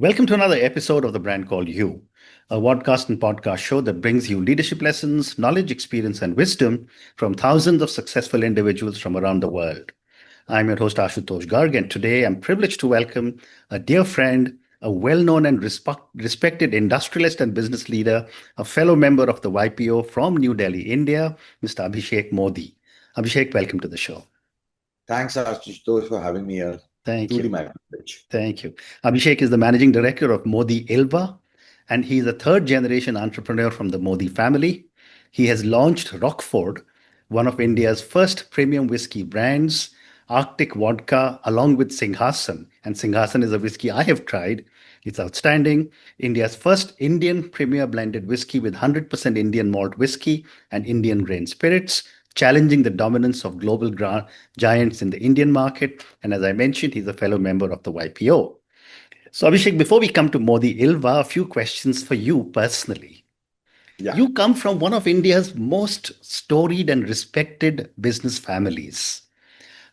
Welcome to another episode of The Brand Called You, a podcast and podcast show that brings you leadership lessons, knowledge, experience, and wisdom from thousands of successful individuals from around the world. I'm your host, Ashutosh Garg, and today I'm privileged to welcome a dear friend, a well known and respected industrialist and business leader, a fellow member of the YPO from New Delhi, India, Mr. Abhishek Modi. Abhishek, welcome to the show. Thanks, Ashutosh, for having me here. Thank Truly you. my privilege. Thank you. Abhishek is the managing director of Modi Ilva, and he's a third generation entrepreneur from the Modi family. He has launched Rockford, one of India's first premium whiskey brands, Arctic vodka, along with Singhasan. And Singhasan is a whiskey I have tried. It's outstanding. India's first Indian premier blended whiskey with 100% Indian malt whiskey and Indian grain spirits, challenging the dominance of global giants in the Indian market. And as I mentioned, he's a fellow member of the YPO. So, Abhishek, before we come to Modi Ilva, a few questions for you personally. Yeah. You come from one of India's most storied and respected business families.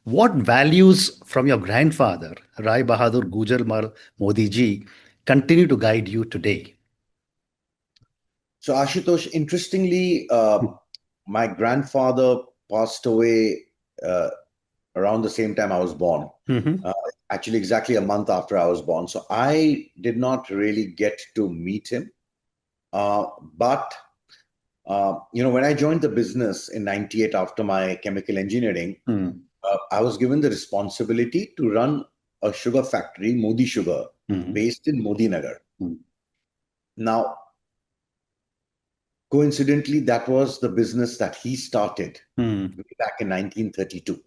What values from your grandfather, Rai Bahadur Gujarmal Modi ji, continue to guide you today? So, Ashutosh, interestingly, my grandfather passed away uh, around the same time I was born. Mm-hmm. Actually, exactly a month after I was born. So, I did not really get to meet him. But when I joined the business in '98 after my chemical engineering, Mm-hmm. I was given the responsibility to run a sugar factory, Modi Sugar, based in Modi Nagar. Mm-hmm. Now, coincidentally, that was the business that he started way back in 1932.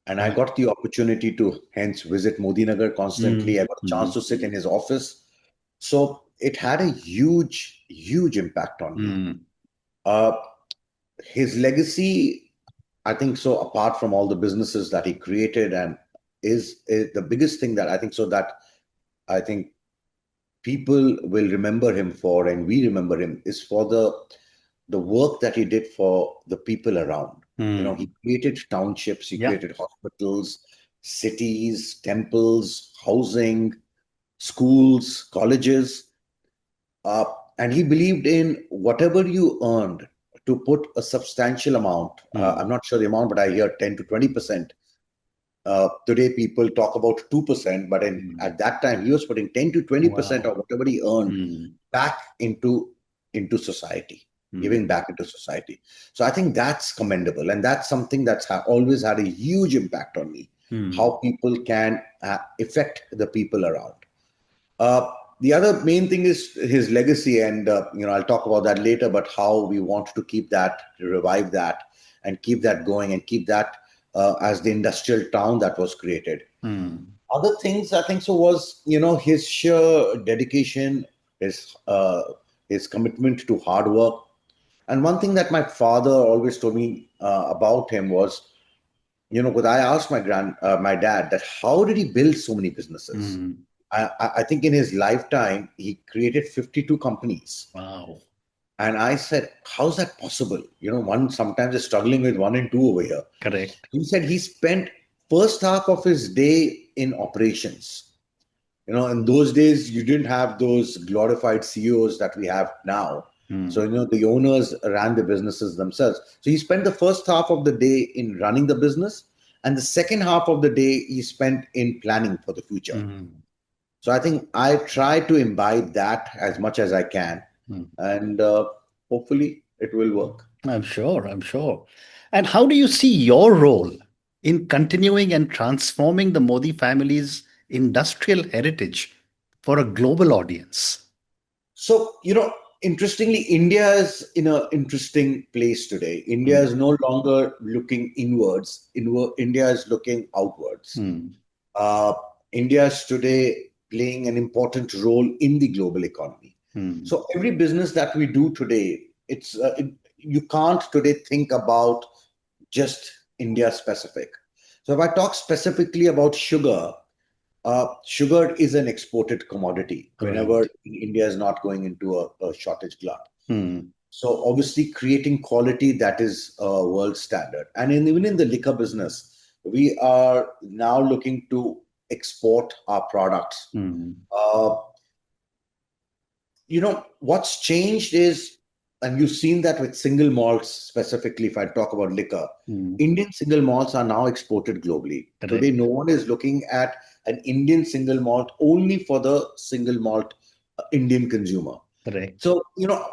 And I got the opportunity to hence visit Modi Nagar constantly. I got a chance to sit in his office. So it had a huge, huge impact on me. His legacy, I think so, apart from all the businesses that he created, and is the biggest thing that I think so that I think people will remember him for, and we remember him, is for the work that he did for the people around. He created townships, he created hospitals, cities, temples, housing, schools, colleges. And he believed in whatever you earned to put a substantial amount. I'm not sure the amount, but I hear 10 to 20%. Today, people talk about 2%, but at that time, he was putting 10 to 20% of whatever he earned back into society, giving back into society. So I think that's commendable. And that's something that's always had a huge impact on me, how people can affect the people around. The other main thing is his legacy, and I'll talk about that later, but how we want to keep that, to revive that, and keep that going, and keep that as the industrial town that was created. Other things I think so was, his sheer dedication, his commitment to hard work. And one thing that my father always told me about him was, because I asked my dad that how did he build so many businesses? I think in his lifetime, he created 52 companies. Wow. And I said, how's that possible? One sometimes is struggling with 1 and 2 over here. Correct. He said he spent first half of his day in operations. In those days, you didn't have those glorified CEOs that we have now. So, the owners ran the businesses themselves. So he spent the first half of the day in running the business. And the second half of the day, he spent in planning for the future. So I think I try to imbibe that as much as I can. And hopefully it will work. I'm sure. I'm sure. And how do you see your role in continuing and transforming the Modi family's industrial heritage for a global audience? So, interestingly, India is in an interesting place today. India is no longer looking inwards. India is looking outwards. India is today playing an important role in the global economy. So every business that we do today, you can't today think about just India specific. So if I talk specifically about sugar, sugar is an exported commodity whenever India is not going into a shortage glut. So obviously creating quality that is world standard. And even in the liquor business, we are now looking to export our products. Mm. Uh, what's changed is, and you've seen that with single malts specifically, if I talk about liquor, Mm. Indian single malts are now exported globally. Today, Correct. no one is looking at an Indian single malt only for the single malt Indian consumer. Correct. So,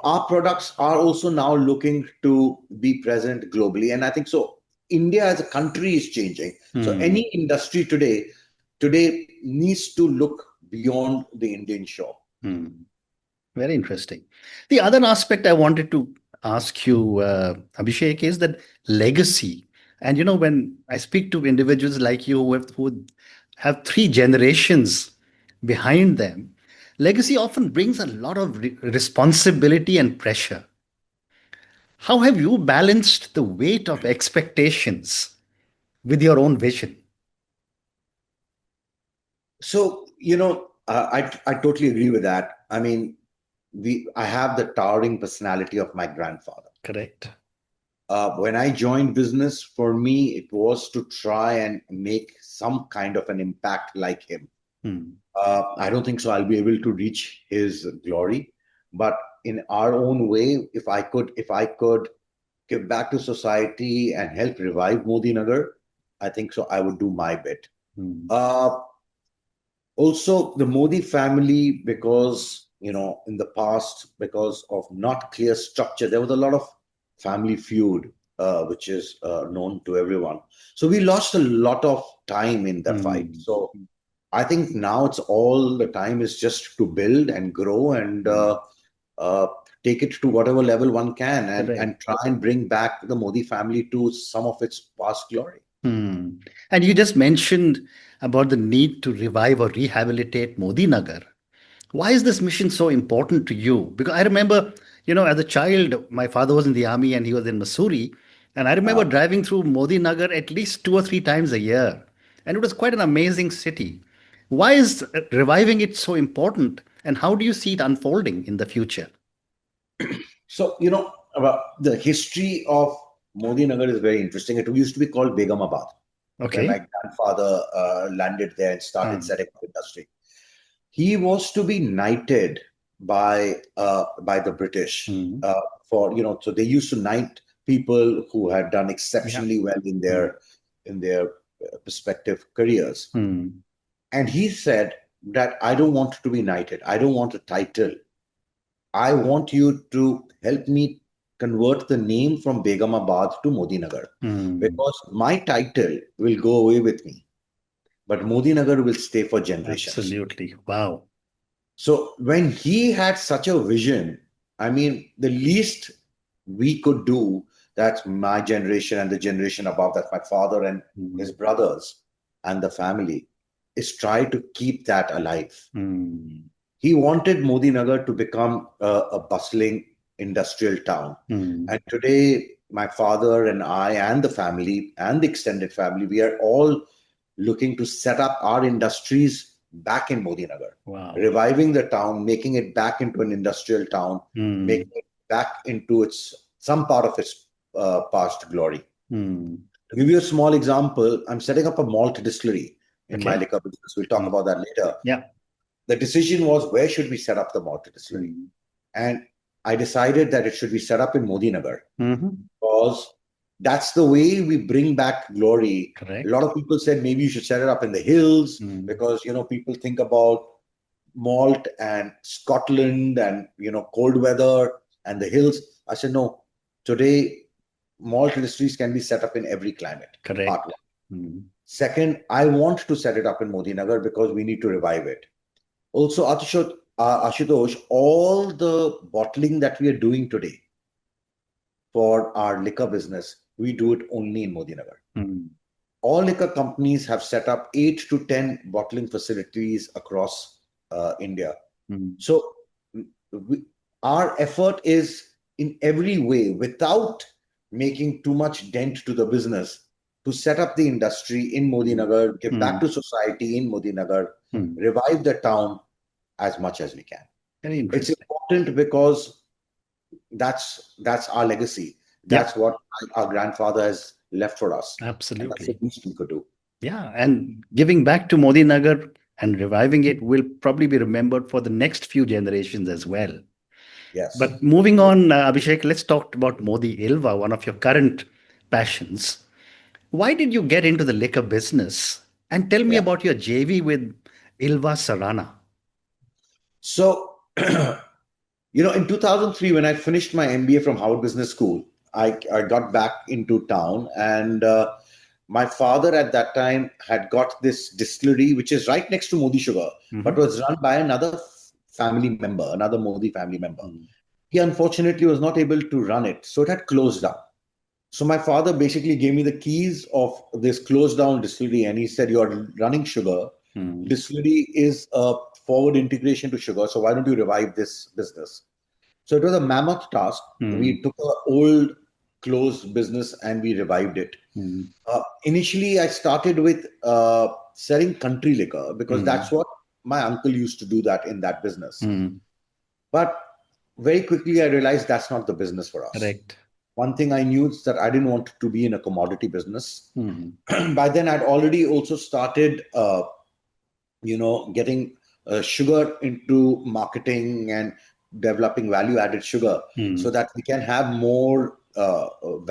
our products are also now looking to be present globally. And I think so. India as a country is changing. So Mm. any industry today needs to look beyond the Indian shore. Mm. Very interesting. The other aspect I wanted to ask you, Abhishek, is that legacy. And when I speak to individuals like you who have three generations behind them, legacy often brings a lot of responsibility and pressure. How have you balanced the weight of expectations with your own vision? So, I totally agree with that. I mean, I have the towering personality of my grandfather. Correct. When I joined business, for me, it was to try and make some kind of an impact like him. Hmm. I don't think so. I'll be able to reach his glory, but in our own way, if I could give back to society and help revive Modi Nagar, I think so. I would do my bit. Hmm. Uh, Also, the Modi family, because in the past, because of not clear structure, there was a lot of family feud, which is known to everyone. So we lost a lot of time in the fight. Hmm. So I think now it's all the time is just to build and grow and Hmm. uh, take it to whatever level one can, and Correct. try and bring back the Modi family to some of its past glory. Hmm. And you just mentioned about the need to revive or rehabilitate Modi Nagar. Why is this mission so important to you? Because I remember, as a child, my father was in the army and he was in Missouri. And I remember Uh, driving through Modi Nagar at least 2 or 3 times a year. And it was quite an amazing city. Why is reviving it so important? And how do you see it unfolding in the future? So, about the history of Modi Nagar is very interesting. It used to be called Begamabad when my Okay. grandfather landed there and started Um, setting up industry. He was to be knighted by the British mm, for so they used to knight people who had done yeah. exceptionally well in Mm, their respective careers. mm, And he said that I don't want to be knighted. I don't want a title. I want you to help me convert the name from Begamabad to Modi Nagar mm. because my title will go away with me, but Modi Nagar will stay for generations. Absolutely. Wow. So when he had such a vision, I mean, the least we could do, that's my generation and the generation above, that's my father and his Mm, brothers and the family, is try to keep that alive. mm, He wanted Modi Nagar to become a bustling industrial town. mm, And today, my father and I, and the family, and the extended family, we are all looking to set up our industries back in Modi Nagar, wow. reviving the town, making it back into an industrial town, Mm, making it back into its some part of its past glory. mm. To give you a small example, I'm setting up a malt distillery in my Okay. liquor business. We'll talk Mm, about that later. yeah. The decision was where should we set up the malt distillery? Mm, And I decided that it should be set up in Modi Nagar mhm. because that's the way we bring back glory. A lot Correct. of people said maybe you should set it up in the hills Mm, because people think about malt and Scotland and cold weather and the hills. I said no. Today, malt distilleries can be set up in every climate. Part correct. one. Mm, Second, I want to set it up in Modi Nagar because we need to revive it. Also, Ashutosh, all the bottling that we are doing today for our liquor business, we do it only in Modi Nagar. mm, All liquor companies have set up 8 to 10 bottling facilities across India. mm, So we, our effort is in every way, without making too much dent to the business, to set up the industry in Modi mm, Nagar, give back mm, to society in Modi Nagar, mm. revive the town as much as we can. Very It's interesting. important because that's our legacy. Yeah, That's what our grandfather has left for us, and that's the absolutely. least we could do. Yeah, and giving back to Modi Nagar and reviving it will probably be remembered for the next few generations as well. Yes. But moving on, Abhishek, let's talk about Modi Ilva, one of your current passions. Why did you get into the liquor business? And tell me Yeah. about your JV with Ilva Sarona. So, in 2003, when I finished my MBA from Harvard Business School, I got back into town, and my father at that time had got this distillery, which is right next to Modi Sugar, but Mhm. was run by another family member, another Modi family member. Mm. He unfortunately was not able to run it, so it had closed down. So my father basically gave me the keys of this closed down distillery, and he said, "You're running sugar. Mm. Distillery is a forward integration to sugar. So why don't you revive this business?" So it was a mammoth task. Mm. We took an old closed business and we revived it. Mm. Initially, I started with selling country liquor because that's Mm. what my uncle used to do that in that business. Mm. But very quickly, I realized that's not the business for us. Correct. One thing I knew is that I didn't want to be in a commodity business. Mm. By then, I'd already also started, getting sugar into marketing and developing value-added sugar so Mm. that we can have more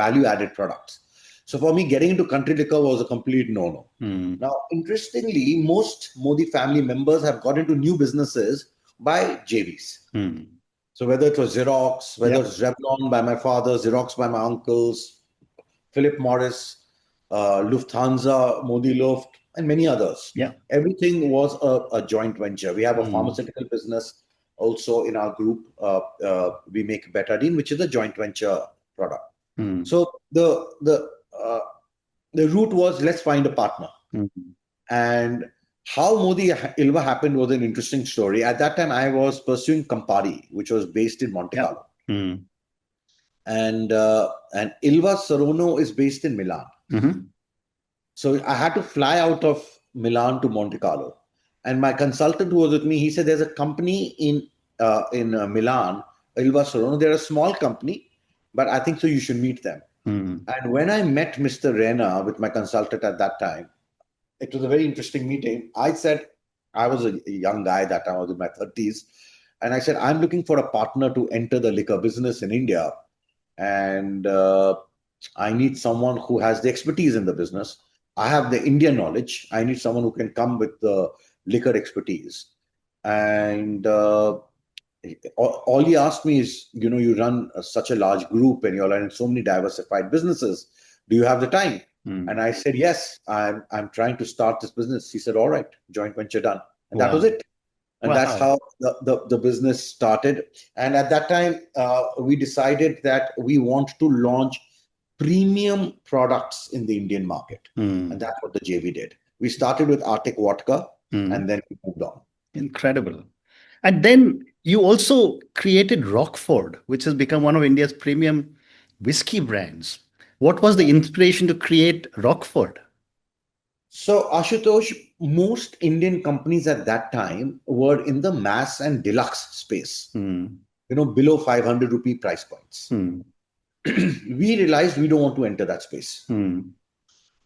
value-added products. So for me, getting into country liquor was a complete no-no. Mm. Now, interestingly, most Modi family members have got into new businesses by JVs. Mm. So whether it was Xerox, whether Yep. it's Revlon by my father, Xerox by my uncles, Philip Morris, Lufthansa, Modi Luft, and many others. Yeah. Everything was a joint venture. We have a Mm. pharmaceutical business also in our group. We make Betadine, which is a joint venture product. Mm. So the route was, let's find a partner. Mm. And how Modi Ilva happened was an interesting story. At that time, I was pursuing Campari, which was based in Monte Yep. Carlo, Mm. and Ilva Sarona is based in Milan. Mhm. So I had to fly out of Milan to Monte Carlo. And my consultant who was with me, he said, "There's a company in Milan, Ilva Sarona. They're a small company, but I think so you should meet them." Mm. And when I met Mr. Rena with my consultant at that time, it was a very interesting meeting. I said, I was a young guy that time, I was in my 30s. And I said, "I'm looking for a partner to enter the liquor business in India. And I need someone who has the expertise in the business. I have the Indian knowledge. I need someone who can come with the liquor expertise." And all he asked me is, "You run such a large group and you're in so many diversified businesses. Do you have the time?" Mm. And I said, "Yes, I'm trying to start this business." He said, "All right, joint venture done." And that was Wow. it. And that's Wow. how the business started. And at that time, we decided that we want to launch premium products in the Indian market. And Mm. that's what the JV did. We started with Arctic vodka Mm. and then we moved on. Incredible. And then you also created Rockford, which has become one of India's premium whiskey brands. What was Yeah. the inspiration to create Rockford? So, Ashutosh, most Indian companies at that time were in the mass and deluxe space, Mm. below 500 rupee price points. Mm. We realized we don't want to enter that space. Mm.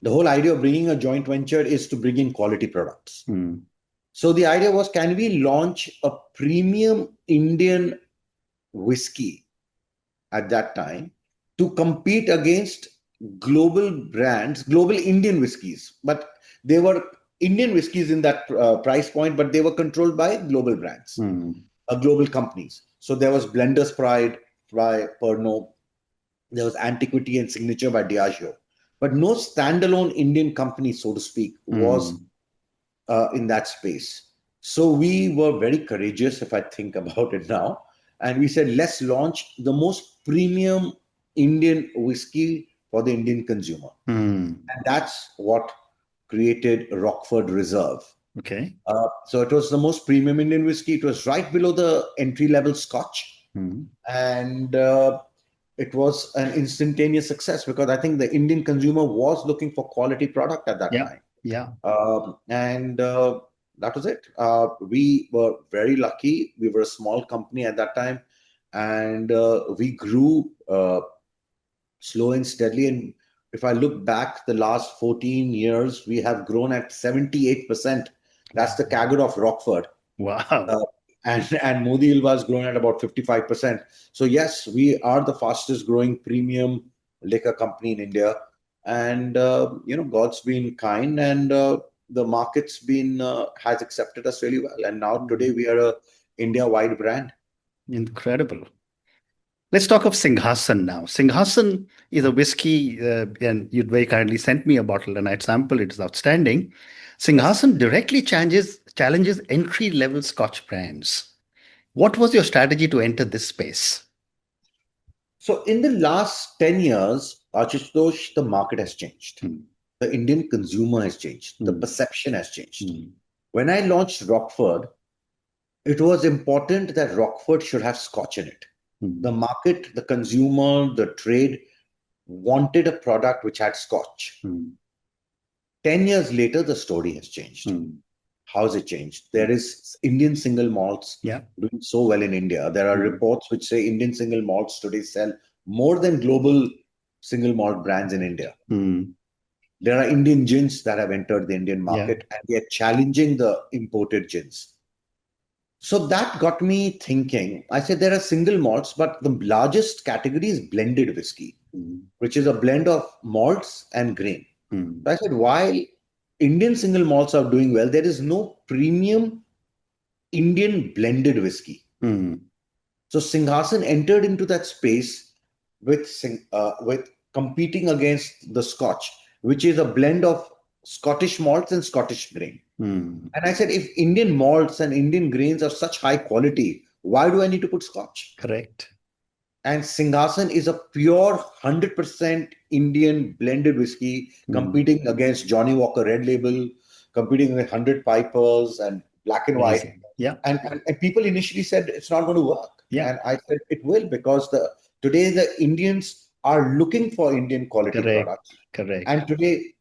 The whole idea of bringing a joint venture is to bring in quality products. Mm. So the idea was, can we launch a premium Indian whiskey at that time to compete against global brands, global Indian whiskies, but they were Indian whiskies in that price point, but they were controlled by global brands, Mm. global companies. So there was Blender's Pride by Pernod, there was Antiquity and Signature by Diageo, but no standalone Indian company, so to speak, was Mm. in that space. So we were very courageous, if I think about it now, and we said, let's launch the most premium Indian whiskey for the Indian consumer. Mm. And that's what created Rockford Reserve. Okay. So it was the most premium Indian whiskey. It was right below the entry level Scotch. Mm. And it was an instantaneous success because I think the Indian consumer was looking for quality product at that Yeah. time. Yeah. And that was it. We were very lucky. We were a small company at that time, and we grew slow and steadily. And if I look back the last 14 years, we have grown at 78%. That's the CAGR of Rockford. Wow. Uh, and Modi Ilva has grown at about 55%. So yes, we are the fastest growing premium liquor company in India. And God's been kind, and the market's been has accepted us really well. And now today we are a India-wide brand. Incredible. Let's talk of Singhasan now. Singhasan is a whiskey, and you'd very kindly sent me a bottle, and I sampled it. It's outstanding. Yes. Singhasan directly challenges entry-level Scotch brands. What was your strategy to enter this space? So in the last 10 years, Ashutosh, the market has changed. Hmm, The Indian consumer has changed. The hmm, perception has changed. hmm, When I launched Rockford, it was important that Rockford should have Scotch in it. hmm, The market, the consumer, the trade wanted a product which had Scotch. hmm, 10 years later, the story has changed. hmm, How's it changed? hmm. There is Indian single malts Yeah. doing so well in India. There are Hmm, reports which say Indian single malts today sell more than global single malt brands in India. hmm, There are Indian gins that have entered the Indian yeah. market, and they are challenging the imported gins. So that got me thinking. I said there are single malts, but the largest category is blended whiskey, Hmm, which is a blend of malts and grain. hmm, So I said, while Indian single malts are doing well, there is no premium Indian blended whiskey. hmm, So Singhhasan entered into that space with competing against the Scotch, which is a blend of Scottish malts and Scottish grain. hmm. And I said, if Indian malts and Indian grains are such high quality, why do I need to put Scotch? Correct. And Singhasan is a pure 100% Indian blended whiskey Hmm. competing against Johnny Walker Red Label, competing with 100 Pipers and Black and White. Amazing. Yeah. And people initially said it's not going to work. Yeah. And I said it will, because today the Indians are looking for Indian quality Correct. products. Correct. And today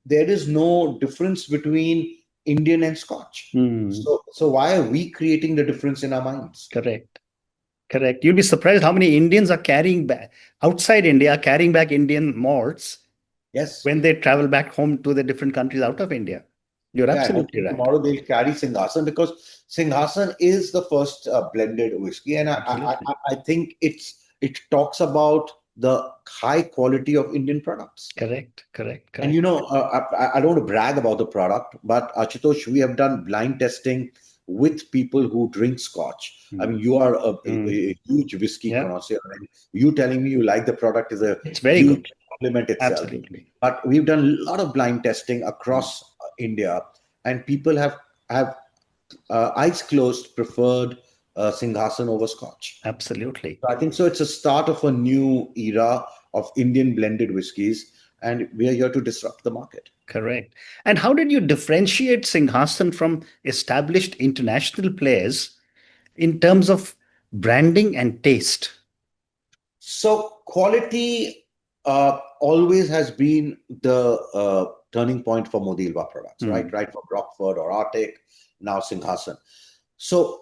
there is no difference between Indian and Scotch. Hmm. So why are we creating the difference in our minds? Correct. Correct. You'll be surprised how many Indians are carrying back outside India, carrying back Indian malts Yes. when they travel back home to the different countries out of India. You're Yeah, and absolutely hopefully right. tomorrow they'll carry Singhasan, because Singhasan is the first blended whiskey, and Absolutely. I think it talks about the high quality of Indian products. Correct. Correct. And Correct. I don't want to brag about the product, but Achitosh, we have done blind testing with people who drink Scotch. I Hmm. mean, you are Hmm. a huge whiskey Yeah. connoisseur, and you telling me you like the product is a It's very huge good. compliment itself. Absolutely. But we've done a lot of blind testing Hmm. across India, and people have eyes closed preferred Singhasan over Scotch. Absolutely. So I think so. It's a start of a new era of Indian blended whiskies, and we are here to disrupt the market. Correct. And how did you differentiate Singhasan from established international players in terms of branding and taste? So quality always has been the turning point for Modi Ilva products, right? Hmm. Right from Rockford or Arctic, now Singhasan. So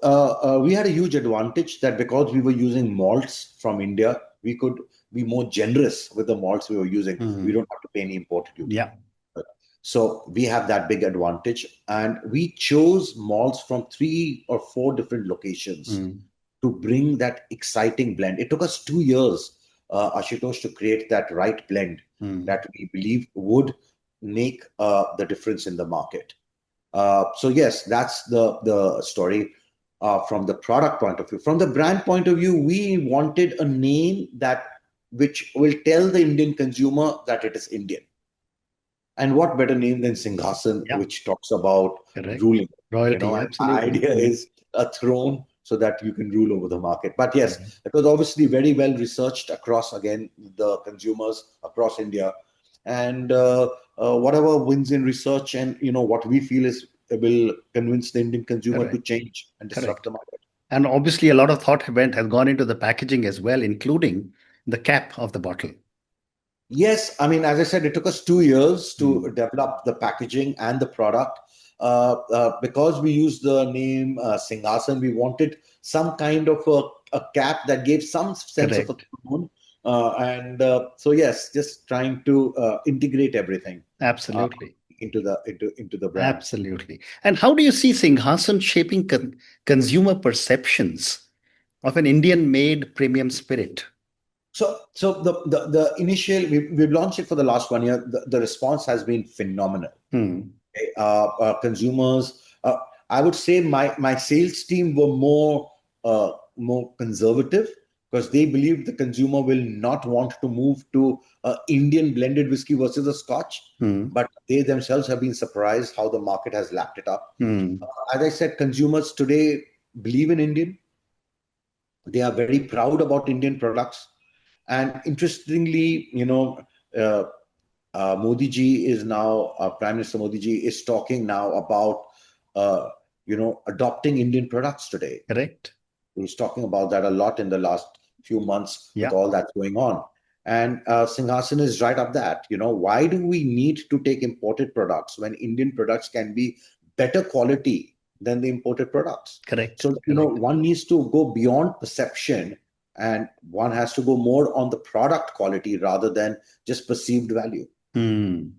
we had a huge advantage that because we were using malts from India, we could be more generous with the malts we were using. We Hmm. don't have to pay any import duty. Yeah. So we have that big advantage. And we chose malts from 3 or 4 different locations Hmm. to bring that exciting blend. It took us 2 years, Ashutosh, to create that right blend Hmm. that we believe would make the difference in the market. So yes, that's the story from the product point of view. From the brand point of view, we wanted a name that which will tell the Indian consumer that it is Indian. And what better name than Singhasan, Yeah. which talks about Correct. ruling? Royalty. And the Absolutely. idea Hmm. is a throne so that you can rule over the market. But yes, Correct. it was obviously very well researched across, again, the consumers across India. And whatever wins in research, and what we feel is will convince the Indian consumer to Correct. change and disrupt Correct. the market. And obviously, a lot of thought has gone into the packaging as well, including the cap of the bottle. Yes, I mean, as I said, it took us 2 years to Hmm. develop the packaging and the product. Because we used the name Singhasan, we wanted some kind of a cap that gave some sense of a Correct. throne, So yes, just trying to integrate everything uh, Absolutely. into the brand. Absolutely. And how do you see Singhasan shaping consumer perceptions of an Indian made premium spirit? So the initial we've launched it for the last 1 year. The response has been phenomenal. Hmm. Okay? Consumers, I would say my sales team were more conservative because they believed the consumer will not want to move to Indian blended whiskey versus a Scotch, Hmm. but they themselves have been surprised how the market has lapped it up. Hmm. As I said, consumers today believe in Indian. They are very proud about Indian products. And interestingly, uh, Modi ji is now, Prime Minister Modi ji is talking now about, uh, adopting Indian products today. Correct. He's talking about that a lot in the last few months with Yeah. all that's going on. And Singhasan is right up that. Why do we need to take imported products when Indian products can be better quality than the imported products? Correct. So, Correct. one needs to go beyond perception and one has to go more on the product quality rather than just perceived value. Hmm.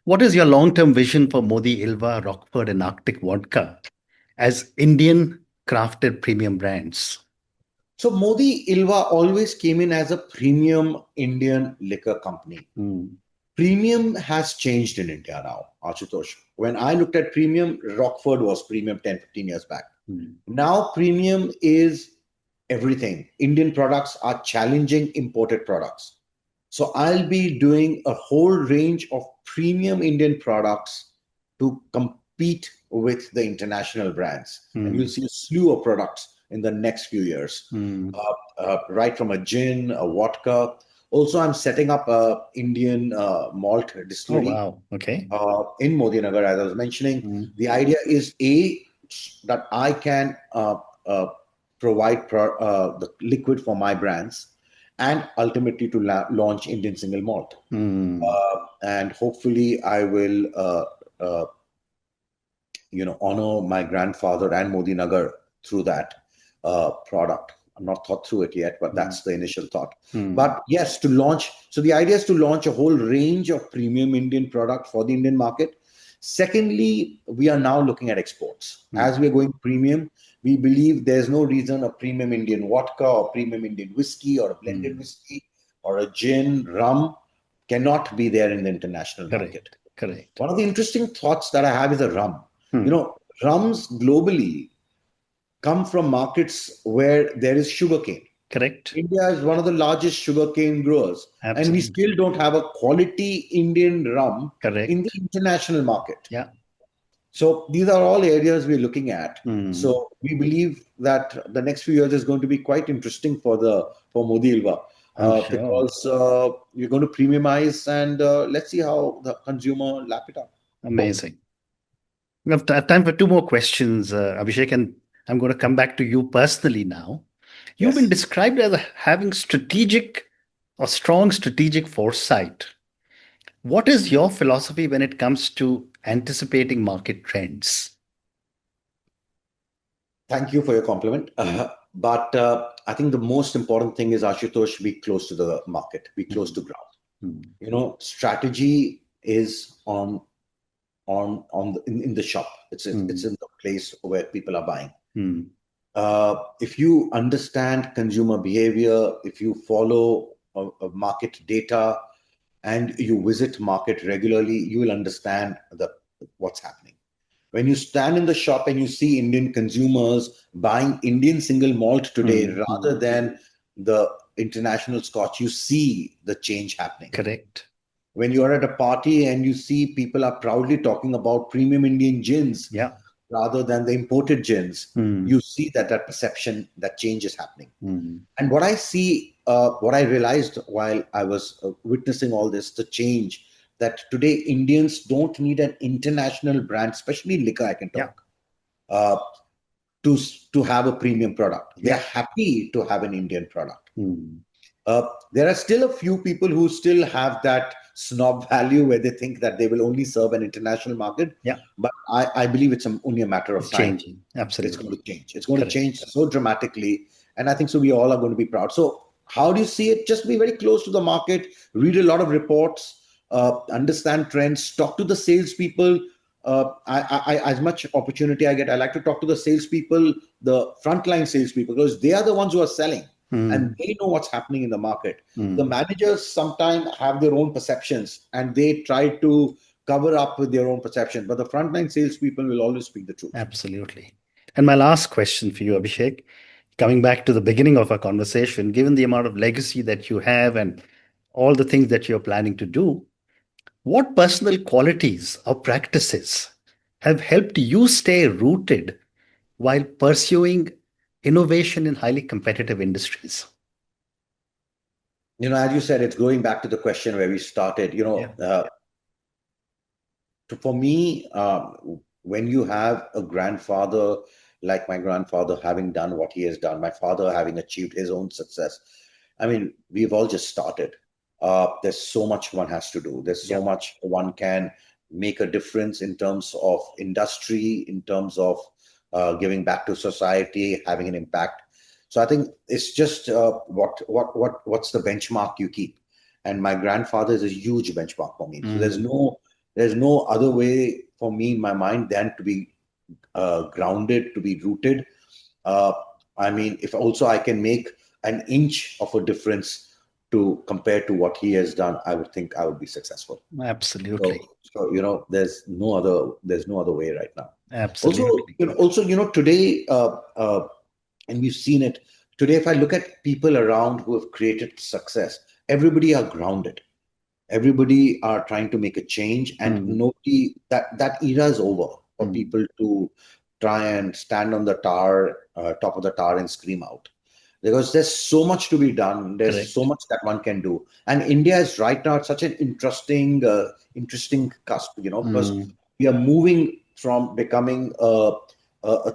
What is your long-term vision for Modi, Ilva, Rockford, and Arctic vodka as Indian crafted premium brands? So Modi Ilva always came in as a premium Indian liquor company. Hmm. Premium has changed in India now, Ashutosh. When I looked at premium, Rockford was premium 10, 15 years back. Hmm. Now premium is everything. Indian products are challenging imported products. So I'll be doing a whole range of premium Indian products to compete with the international brands. And you'll Hmm. see a slew of products in the next few years, Hmm. right from a gin, a vodka. Also, I'm setting up a Indian malt Oh, distillery wow. Okay. in Modi Nagar, as I was mentioning. Hmm. The idea is that I can uh, provide the liquid for my brands, and ultimately to launch Indian single malt. Hmm. And hopefully, I will uh, honor my grandfather and Modi Nagar through that product. I'm not thought through it yet, but Hmm. that's the initial thought. Hmm. But yes, to launch. So the idea is to launch a whole range of premium Indian product for the Indian market. Secondly, we are now looking at exports. Hmm. As we're going premium, we believe there's no reason a premium Indian vodka or premium Indian whiskey or a blended Hmm. whiskey or a gin, rum cannot be there in the international market. Correct. Correct. One of the interesting thoughts that I have is a rum. You Hmm. know, rums globally come from markets where there is sugarcane. Correct. India is one of the largest sugarcane growers, and we Absolutely. still don't have a quality Indian rum in the Correct. international market. Yeah. So these are all areas we're looking at. Hmm. So we believe that the next few years is going to be quite interesting for Modi Ilva, I'm sure. because we're going to premiumize, and let's see how the consumer lap it up. Amazing. We have time for two more questions, Abhishek, and I'm going to come back to you personally now. You've been Yes. described as having strategic or strong strategic foresight. What is your philosophy when it comes to anticipating market trends? Thank you for your compliment. But I think the most important thing is, Ashutosh, be close to the market, be close Hmm. to ground. Hmm. Strategy is in the shop. It's Hmm. in the place where people are buying. Hmm. If you understand consumer behavior, if you follow market data, and you visit market regularly, you will understand what's happening. When you stand in the shop and you see Indian consumers buying Indian single malt today Hmm. Hmm. rather than the international Scotch, you see the change happening. Correct. When you are at a party and you see people are proudly talking about premium Indian gins Yeah. rather than the imported gins, Hmm. you see that perception, that change is happening. Hmm. And what I see, what I realized while I was witnessing all this, the change that today Indians don't need an international brand, especially liquor, I can Yeah. talk, uh, to, to have a premium product. They're Yeah. happy to have an Indian product. Hmm. There are still a few people who still have that snob value where they think that they will only serve an international market. Yeah. But I believe it's only a matter It's of time. changing. It's going Absolutely. to change. It's going to Correct. change so dramatically. And I think so we all are going to be proud. So how do you see it? Just be very close to the market, read a lot of reports, understand trends, talk to the salespeople. As much opportunity I get, I like to talk to the salespeople, the frontline salespeople, because they are the ones who are selling and they know what's happening in the market. The managers sometimes have their own perceptions and they try to cover up with their own perception, but the frontline salespeople will always speak the truth. Absolutely. And my last question for you, Abhishek, coming back to the beginning of our conversation, given the amount of legacy that you have and all the things that you're planning to do, what personal qualities or practices have helped you stay rooted while pursuing innovation in highly competitive industries? As you said, it's going back to the question where we started. Yeah. For me, when you have a grandfather like my grandfather having done what he has done, my father having achieved his own success, I mean, we've all just started. There's so much one has to do. There's so Yeah. much one can make a difference in terms of industry, in terms of giving back to society, having an impact. So I think it's just what's the benchmark you keep. And my grandfather is a huge benchmark for me. So there's no other way for me in my mind than to be grounded, to be rooted. Uh, I mean, if also I can make an inch of a difference to compare to what he has done, I would think I would be successful. Absolutely. So there's no other way right now. Also, Absolutely. today, and we've seen it today. If I look at people around who have created success, everybody are grounded. Everybody are trying to make a change, and nobody that era is over for people to try and stand on the top of the tower and scream out, because there's so much to be done. There's so Correct. much that one can do, and India is right now at such an interesting cusp, because we are moving from becoming a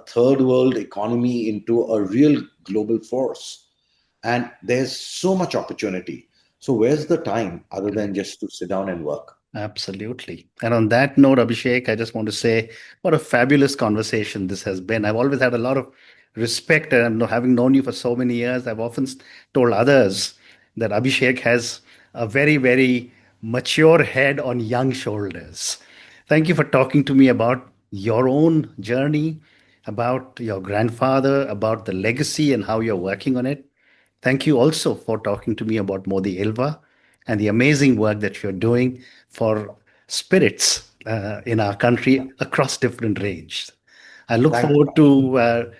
third world economy into a real global force, and there's so much opportunity. So where's the time other than Correct. just to sit down and work? Absolutely. And on that note, Abhishek, I just want to say what a fabulous conversation this has been. I've always had a lot of respect, and having known you for so many years, I've often told others that Abhishek has a very, very mature head on young shoulders. Thank you for talking to me about your own journey, about your grandfather, about the legacy and how you're working on it. Thank you also for talking to me about Modi Ilva and the amazing work that you're doing for spirits in our country across different ranges. I look Thank you. forward to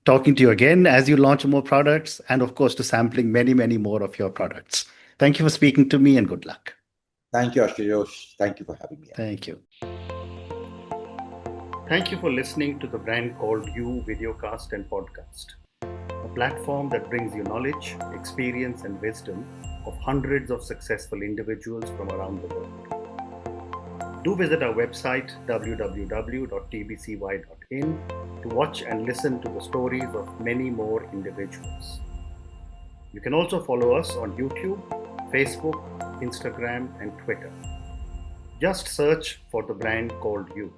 talking to you again as you launch more products and, of course, to sampling many, many more of your products. Thank you for speaking to me and good luck. Thank you, Ashutosh. Thank you for having me. Thank you. Thank you for listening to the Brand Called You videocast and podcast, a platform that brings you knowledge, experience, and wisdom of hundreds of successful individuals from around the world. Do visit our website www.tbcy.in to watch and listen to the stories of many more individuals. You can also follow us on YouTube, Facebook, Instagram, and Twitter. Just search for the Brand Called You.